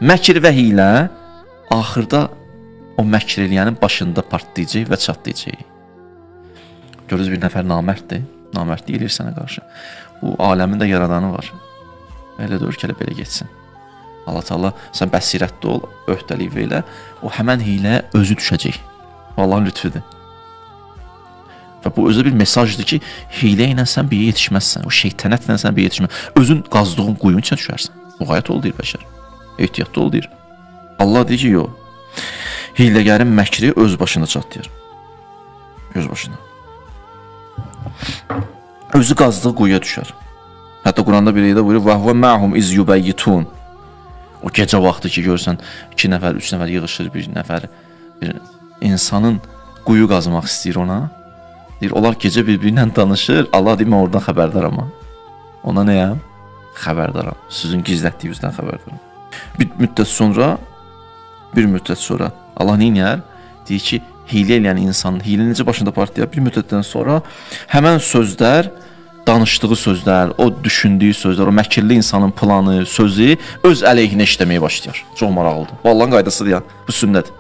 Məkr və hiylə axırda o məkr eləyənin başında partlayacaq və çatlayacaq. Görürüz bir nəfər namərddir. Namərdlik eləyir sənə qarşı. Bu aləmin də yaradanı var. Elə deyir ki, belə getsin. Allah Taala sən bəsirətli ol, öhdəlik elə. O həmən hiyləyə özü düşəcək. Allahın lütfüdür. Və bu özü bir mesajdır ki, hiylə ilə sən bir yetişməzsən. O şeytanətlə sən bir yetişməzsən. Özün qazdığın quyunun içinə düşərsən. Müğayət ol deyir bəşər. Ehtiyatlı ol deyir. Allah deyir ki, yox. Hiyləgərin məkri öz başına çatlayır. Öz başına. Özü qazdığı quyuya düşər. Hətta Quranda bir yerdə buyurur: "Və huve ma'hum iz yubayyitun." O gecə vaxtı ki, görsən 2 nəfər, 3 nəfər yığılır, bir nəfər bir insanın quyu qazmaq istəyir ona. Deyir, onlar gecə bir-birinlə danışır. Allah deyir, mən oradan xəbərdaram. Ona nəyəm? Xəbərdaram. Sizin gizlətdiyinizdən xəbərdaram. Bir müddət sonra Allah neyniyər? Deyir ki, hiylə eləyən insanın hiylə necə başında partlayar? Bir müddətdən sonra həmən sözlər, danışdığı sözlər, o düşündüyü sözlər, o məkirli insanın planı, sözü öz əleyhinə işləməyə başlayır. Çox maraqlıdır. Bu Allahın qaydasıdır ya, bu sünnədir.